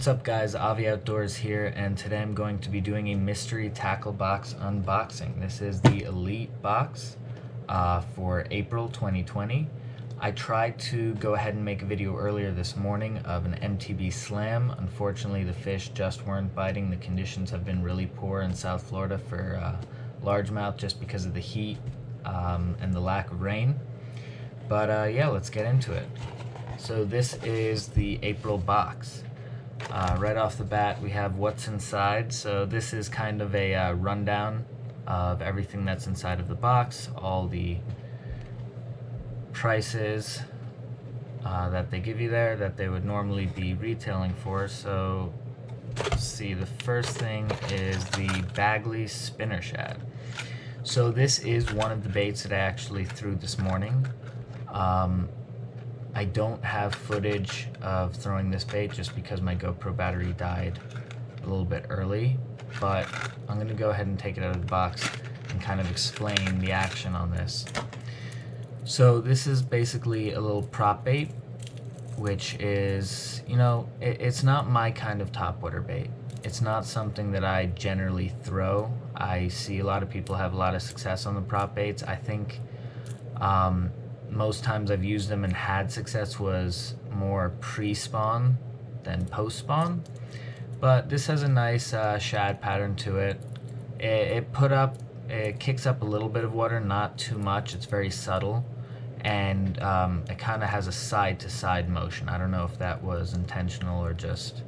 What's up guys, Avi Outdoors here, and today I'm going to be doing a mystery tackle box unboxing. This is the Elite box for April 2020. I tried to go ahead and make a video earlier this morning of an MTB slam. Unfortunately the fish just weren't biting. The conditions have been really poor in South Florida for largemouth just because of the heat and the lack of rain. But yeah, let's get into it. So this is the April box. Right off the bat we have what's inside. So this is kind of a rundown of everything that's inside of the box, all the prices that they give you there that they would normally be retailing for. So let's see, the first thing is the Bagley spinner shad. So this is one of the baits that I actually threw this morning. I don't have footage of throwing this bait just because my GoPro battery died a little bit early, but I'm going to go ahead and take it out of the box and kind of explain the action on this. So this is basically a little prop bait, which is, you know, it's not my kind of topwater bait. It's not something that I generally throw. I see a lot of people have a lot of success on the prop baits. I think most times I've used them and had success was more pre-spawn than post-spawn. But this has a nice shad pattern to it. It kicks up a little bit of water, not too much. It's very subtle. And it kind of has a side-to-side motion. I don't know if that was intentional or just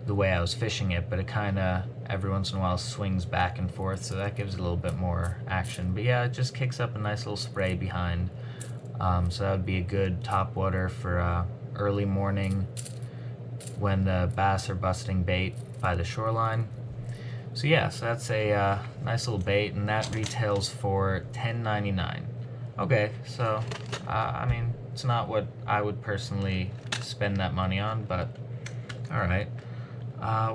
the way I was fishing it, but it kind of every once in a while swings back and forth, so that gives it a little bit more action. But yeah, it just kicks up a nice little spray behind. So that would be a good topwater for early morning when the bass are busting bait by the shoreline. So yeah, so that's a nice little bait, and that retails for $10.99. Okay, so I mean, it's not what I would personally spend that money on, but alright.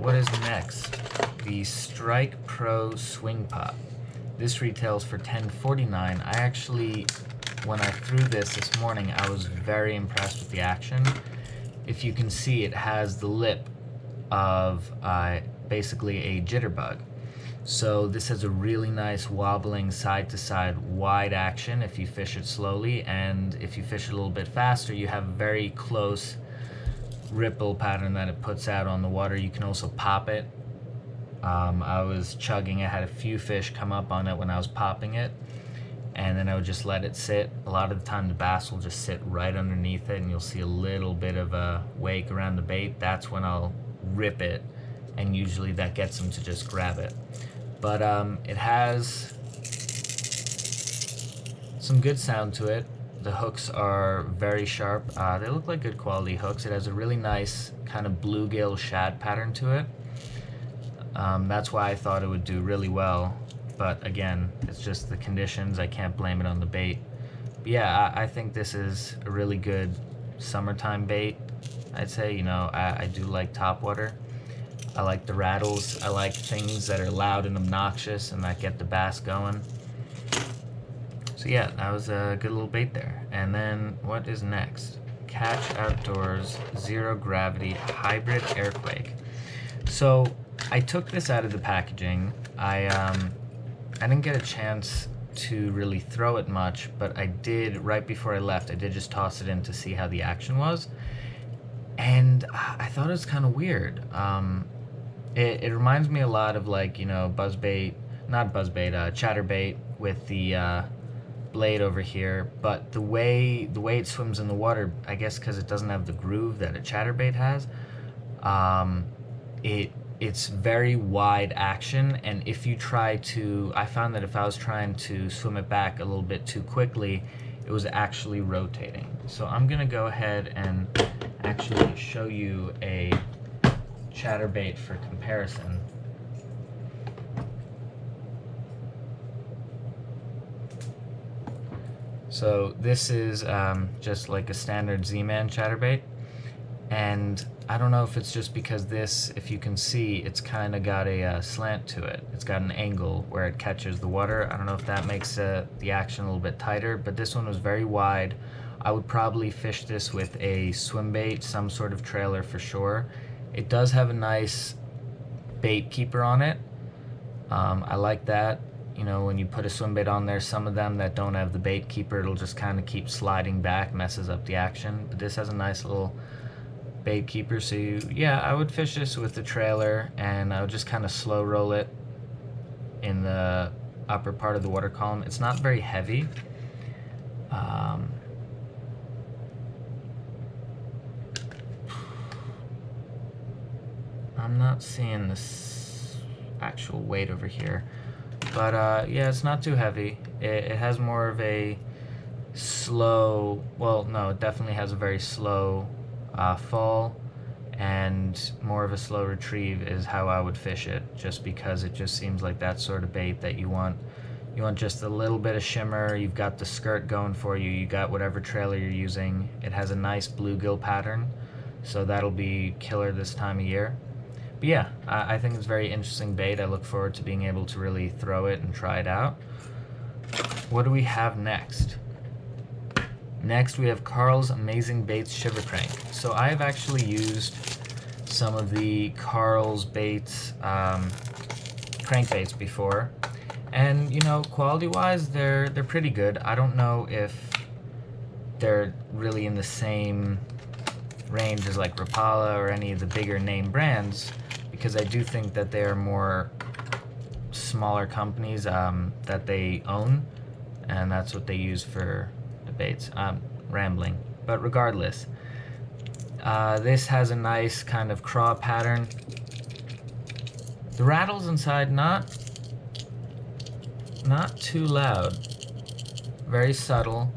What is next? The Strike Pro Swing Pop. This retails for $10.49. I actually, when I threw this morning, I was very impressed with the action. If you can see, it has the lip of basically a jitterbug. So this has a really nice wobbling side-to-side wide action if you fish it slowly, and if you fish it a little bit faster, you have a very close ripple pattern that it puts out on the water. You can also pop it. I was chugging, I had a few fish come up on it when I was popping it, and then I would just let it sit. A lot of the time the bass will just sit right underneath it and you'll see a little bit of a wake around the bait. That's when I'll rip it, and usually that gets them to just grab it. But it has some good sound to it. The hooks are very sharp. They look like good quality hooks. It has a really nice kind of bluegill shad pattern to it. That's why I thought it would do really well. But again, it's just the conditions. I can't blame it on the bait. But yeah, I think this is a really good summertime bait. I'd say, you know, I do like topwater. I like the rattles. I like things that are loud and obnoxious and that get the bass going. So yeah, that was a good little bait there. And then what is next? Catch Outdoors Zero Gravity Hybrid Airquake. So I took this out of the packaging. I didn't get a chance to really throw it much, but I did, right before I left, I did just toss it in to see how the action was. And I thought it was kind of weird. It reminds me a lot of, like, you know, buzzbait, not buzzbait, chatterbait with the blade over here, but the way it swims in the water, I guess because it doesn't have the groove that a chatterbait has, it's very wide action, and if you try to, I found that if I was trying to swim it back a little bit too quickly, it was actually rotating. So I'm gonna go ahead and actually show you a chatterbait for comparison. So this is just like a standard Z-Man chatterbait, and I don't know if it's just because this, if you can see, it's kind of got a slant to it. It's got an angle where it catches the water. I don't know if that makes the action a little bit tighter, but this one was very wide. I would probably fish this with a swim bait, some sort of trailer for sure. It does have a nice bait keeper on it. I like that. You know, when you put a swim bait on there, some of them that don't have the bait keeper, it'll just kind of keep sliding back, messes up the action. But this has a nice little bait keeper, so yeah, I would fish this with the trailer, and I would just kind of slow roll it in the upper part of the water column. It's not very heavy. I'm not seeing this actual weight over here, but yeah, it's not too heavy. It has more of a slow, well, no, it definitely has a very slow fall, and more of a slow retrieve is how I would fish it, just because it just seems like that sort of bait that you want. You want just a little bit of shimmer. You've got the skirt going for you. You got whatever trailer you're using. It has a nice bluegill pattern, so that'll be killer this time of year. But yeah, I think it's very interesting bait. I look forward to being able to really throw it and try it out. What do we have next? Next, we have Carl's Amazing Baits Shiver Crank. So I've actually used some of the Carl's baits, crankbaits before, and you know, quality-wise, they're pretty good. I don't know if they're really in the same range as like Rapala or any of the bigger name brands, because I do think that they are more smaller companies that they own, and that's what they use for the baits. I'm rambling, but regardless, this has a nice kind of craw pattern. The rattles inside not too loud, very subtle.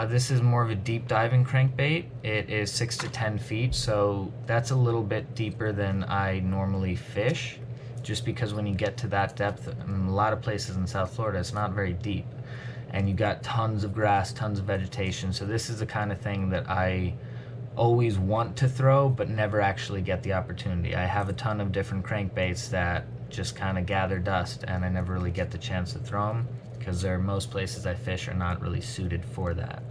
This is more of a deep diving crankbait. It is 6 to 10 feet, so that's a little bit deeper than I normally fish, just because when you get to that depth, in a lot of places in South Florida, it's not very deep, and you got tons of grass, tons of vegetation. So this is the kind of thing that I always want to throw, but never actually get the opportunity. I have a ton of different crankbaits that just kind of gather dust, and I never really get the chance to throw them, because most places I fish are not really suited for that,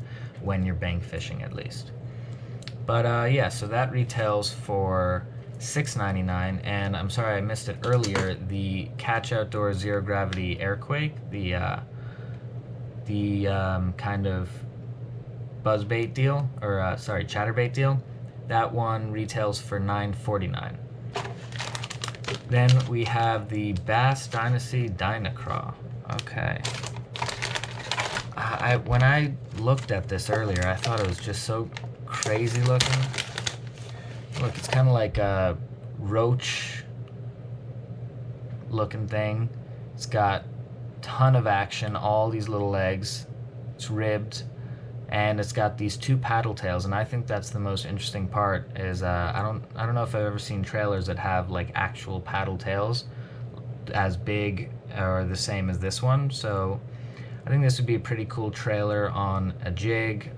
when you're bank fishing at least. But yeah, so that retails for $6.99, and I'm sorry I missed it earlier, the Catch Outdoor Zero Gravity Airquake, the kind of buzzbait deal, or sorry, chatterbait deal, that one retails for $9.49. Then we have the Bass Dynasty Dynacraw. Okay. When I looked at this earlier, I thought it was just so crazy looking. Look, it's kind of like a roach looking thing. It's got a ton of action, all these little legs. It's ribbed, and it's got these two paddle tails, and I think that's the most interesting part. Is I don't know if I've ever seen trailers that have like actual paddle tails as big or the same as this one. So I think this would be a pretty cool trailer on a jig,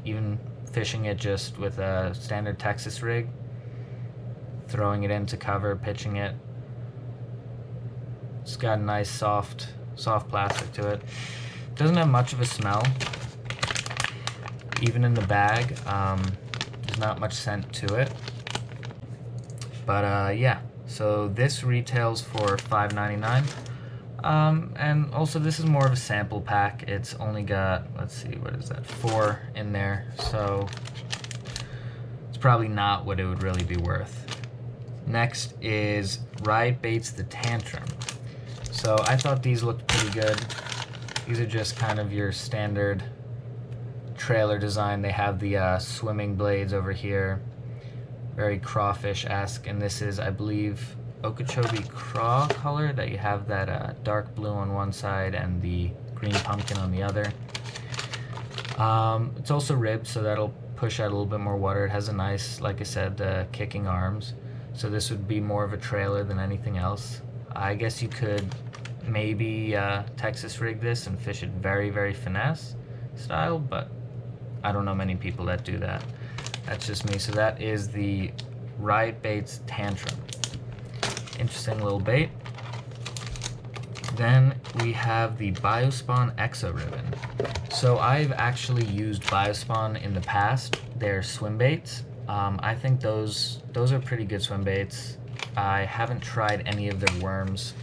even fishing it just with a standard Texas rig, throwing it into cover, pitching it. It's got a nice soft plastic to it. Doesn't have much of a smell. Even in the bag, there's not much scent to it. But yeah, so this retails for $5.99. And also this is more of a sample pack. It's only got, let's see, what is that, 4 in there, so it's probably not what it would really be worth. Next is Riot Baits the Tantrum. So I thought these looked pretty good. These are just kind of your standard trailer design. They have the swimming blades over here, very crawfish-esque, and this is, I believe, Okeechobee craw color, that you have that dark blue on one side and the green pumpkin on the other. It's also ribbed, so that'll push out a little bit more water. It has a nice, like I said, kicking arms, so this would be more of a trailer than anything else. I guess you could maybe Texas rig this and fish it very, very finesse style, but I don't know many people that do that. That's just me. So that is the Riot Baits Tantrum. Interesting little bait. Then we have the Biospawn Exo Ribbon. So I've actually used Biospawn in the past. They're swim baits, I think those are pretty good swim baits. I haven't tried any of their worms.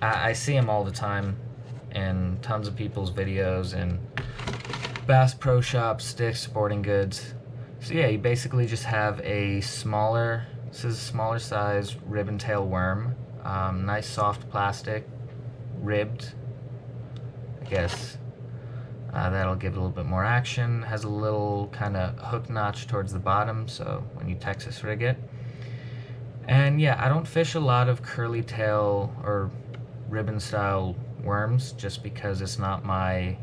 I see them all the time in tons of people's videos and Bass Pro Shops, Sticks, Sporting Goods. So yeah, you basically just have a smaller, this is a smaller size ribbon tail worm. Nice soft plastic, ribbed, I guess. That'll give it a little bit more action. Has a little kind of hook notch towards the bottom, so when you Texas rig it. And yeah, I don't fish a lot of curly tail or ribbon style worms just because it's not my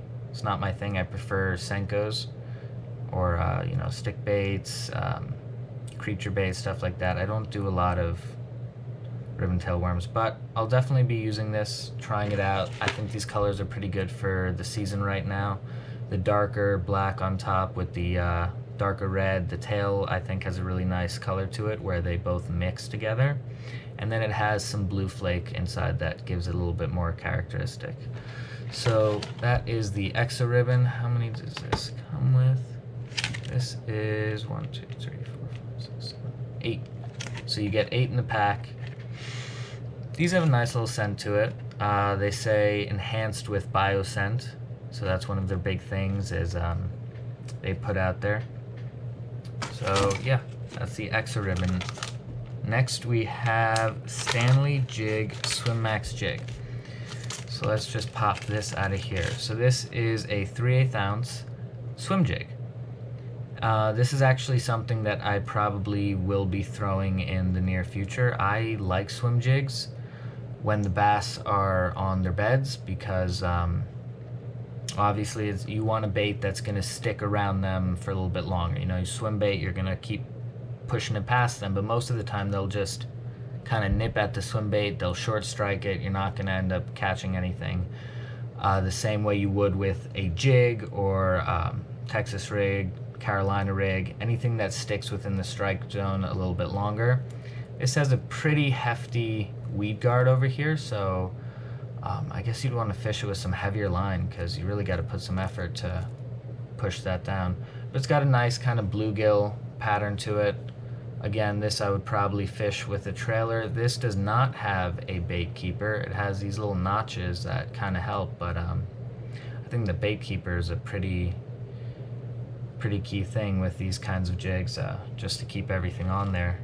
thing. I prefer Senkos or you know, stick baits, creature baits, stuff like that. I don't do a lot of ribbon tail worms, but I'll definitely be using this, trying it out. I think these colors are pretty good for the season right now. The darker black on top with the darker red. The tail, I think, has a really nice color to it where they both mix together. And then it has some blue flake inside that gives it a little bit more characteristic. So that is the EXO ribbon. How many does this come with? This is 1, 2, 3, 4, 5, 6, 7, 8. So you get 8 in the pack. These have a nice little scent to it. They say enhanced with bioscent. So that's one of their big things is they put out there. So yeah, that's the EXO ribbon. Next we have Stanley Jig Swim Max Jig. So let's just pop this out of here. So this is a 3/8 ounce swim jig. This is actually something that I probably will be throwing in the near future. I like swim jigs when the bass are on their beds because obviously you want a bait that's going to stick around them for a little bit longer. You know, you swim bait, you're going to keep pushing it past them, but most of the time they'll just kind of nip at the swim bait, they'll short strike it, you're not going to end up catching anything. The same way you would with a jig or Texas rig, Carolina rig, anything that sticks within the strike zone a little bit longer. This has a pretty hefty weed guard over here, so I guess you'd want to fish it with some heavier line because you really got to put some effort to push that down. But it's got a nice kind of bluegill pattern to it. Again, this I would probably fish with a trailer. This does not have a bait keeper. It has these little notches that kind of help, but I think the bait keeper is a pretty key thing with these kinds of jigs, just to keep everything on there.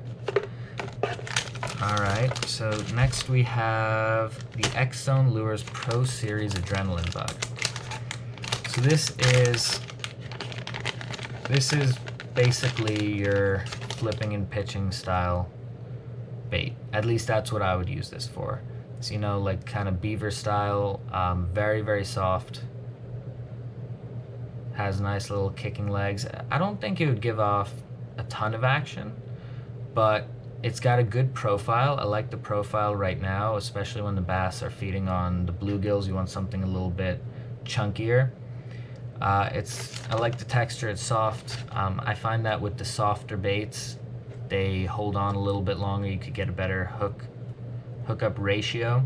Alright, so next we have the X-Zone Lures Pro Series Adrenaline Bug. So this is basically your flipping and pitching style bait. At least that's what I would use this for. So, you know, like kind of beaver style, very, very soft. Has nice little kicking legs. I don't think it would give off a ton of action, but it's got a good profile. I like the profile right now, especially when the bass are feeding on the bluegills. You want something a little bit chunkier. I like the texture, it's soft. I find that with the softer baits, they hold on a little bit longer. You could get a better hookup ratio.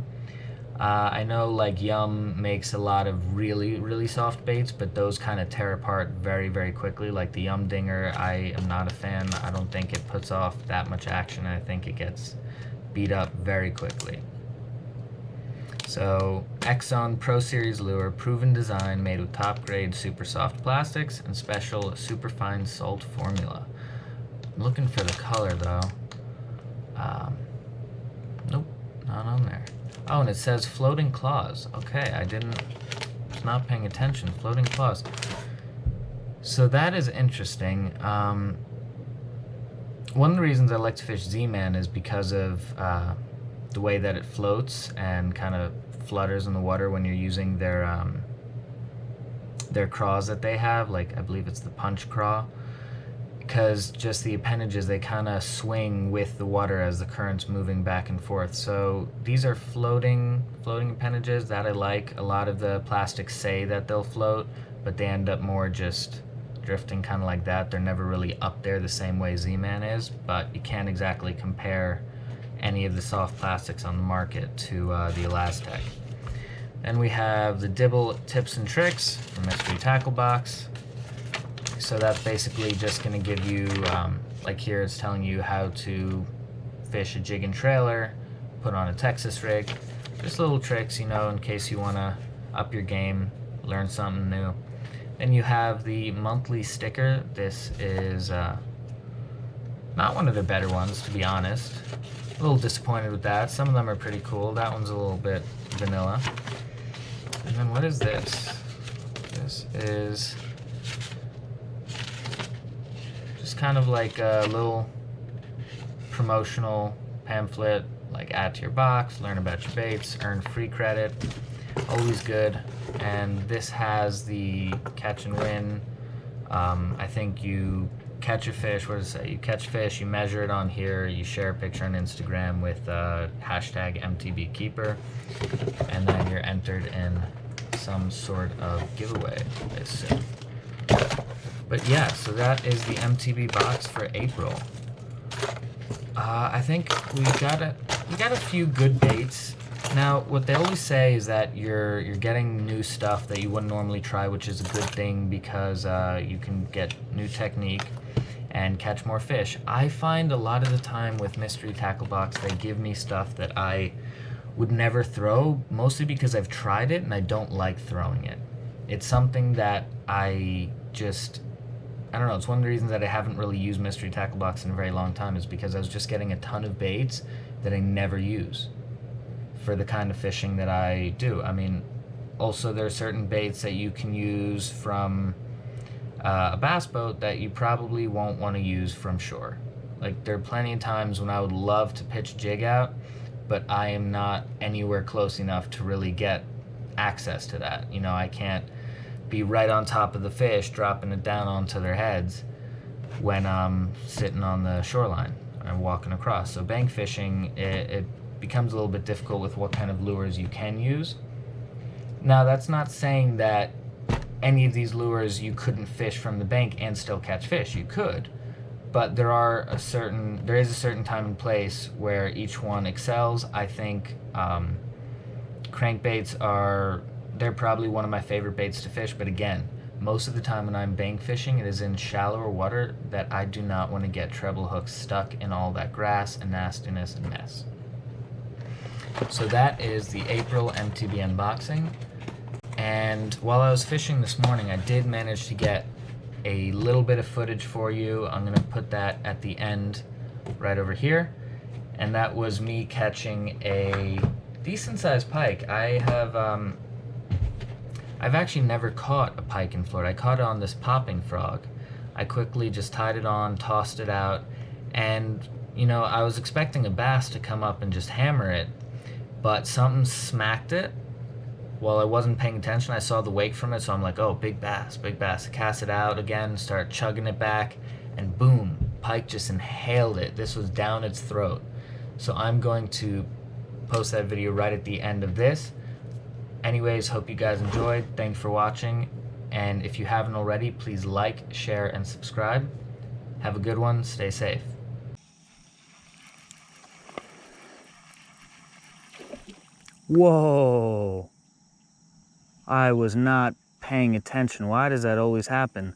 I know like Yum makes a lot of really, really soft baits, but those kind of tear apart very, very quickly. Like the Yum Dinger, I am not a fan. I don't think it puts off that much action. I think it gets beat up very quickly. So, X-Zone Pro Series Lure, proven design, made with top grade super soft plastics and special super fine salt formula. I'm looking for the color though. Nope, not on there. Oh, and it says floating claws. Okay, I was not paying attention. Floating claws. So that is interesting. One of the reasons I like to fish Z-Man is because of the way that it floats and kind of flutters in the water when you're using their craws that they have. Like, I believe it's the punch craw. Because just the appendages, they kind of swing with the water as the current's moving back and forth. So these are floating appendages that I like. A lot of the plastics say that they'll float, but they end up more just drifting kind of like that. They're never really up there the same way Z-Man is, but you can't exactly compare any of the soft plastics on the market to the Elastec. Then we have the Dibble Tips and Tricks from MysteryTackleBox. So that's basically just going to give you, like here it's telling you how to fish a jig and trailer, put on a Texas rig. Just little tricks, you know, in case you want to up your game, learn something new. Then you have the monthly sticker. This is not one of their better ones, to be honest. A little disappointed with that. Some of them are pretty cool. That one's a little bit vanilla. And then what is this? This is just kind of like a little promotional pamphlet, like add to your box, learn about your baits, earn free credit. Always good. And this has the catch and win. I think you catch a fish, what does it say? You catch fish, you measure it on here, you share a picture on Instagram with hashtag MTBKeeper, and then you're entered in some sort of giveaway, I assume. But yeah, so that is the MTB box for April. I think we got a few good baits. Now, what they always say is that you're getting new stuff that you wouldn't normally try, which is a good thing because you can get new technique and catch more fish. I find a lot of the time with Mystery Tackle Box, they give me stuff that I would never throw, mostly because I've tried it and I don't like throwing it. It's something that I don't know, it's one of the reasons that I haven't really used Mystery Tackle Box in a very long time, is because I was just getting a ton of baits that I never use for the kind of fishing that I do. I mean, also there are certain baits that you can use from a bass boat that you probably won't want to use from shore. Like, there are plenty of times when I would love to pitch jig out, but I am not anywhere close enough to really get access to that. You know, I can't be right on top of the fish dropping it down onto their heads when I'm sitting on the shoreline and walking across. So bank fishing, it becomes a little bit difficult with what kind of lures you can use. Now, that's not saying that any of these lures you couldn't fish from the bank and still catch fish. You could, but there is a certain time and place where each one excels. I think crankbaits they're probably one of my favorite baits to fish, but again, most of the time when I'm bank fishing, it is in shallower water that I do not want to get treble hooks stuck in all that grass and nastiness and mess. So that is the April MTB unboxing. And while I was fishing this morning, I did manage to get a little bit of footage for you. I'm going to put that at the end right over here. And that was me catching a decent sized pike. I've actually never caught a pike in Florida. I caught it on this popping frog. I quickly just tied it on, tossed it out, and you know, I was expecting a bass to come up and just hammer it, but something smacked it while I wasn't paying attention. I saw the wake from it, so I'm like, oh, big bass, big bass. I cast it out again, start chugging it back, and boom, pike just inhaled it. This was down its throat. So I'm going to post that video right at the end of this. Anyways, hope you guys enjoyed. Thanks for watching. And if you haven't already, please like, share, and subscribe. Have a good one. Stay safe. Whoa. I was not paying attention. Why does that always happen?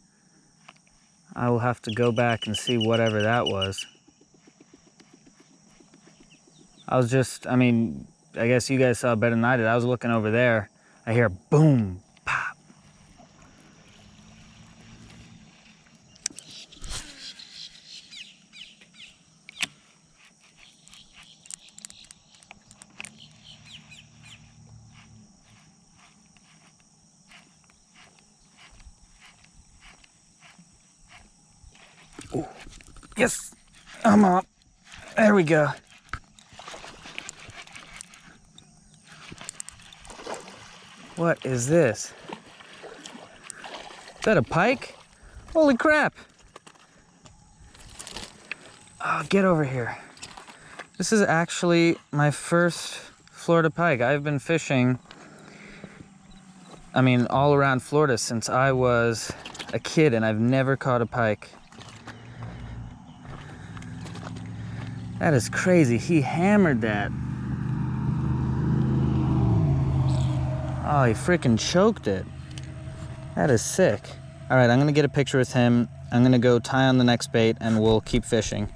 I will have to go back and see whatever that was. I guess you guys saw better than I did. I was looking over there. I hear boom, pop. Ooh. Yes, I'm up. There we go. What is this? Is that a pike? Holy crap! Oh, get over here. This is actually my first Florida pike. I've been fishing, all around Florida since I was a kid, and I've never caught a pike. That is crazy. He hammered that. Oh, he freaking choked it. That is sick. All right, I'm gonna get a picture with him. I'm gonna go tie on the next bait and we'll keep fishing.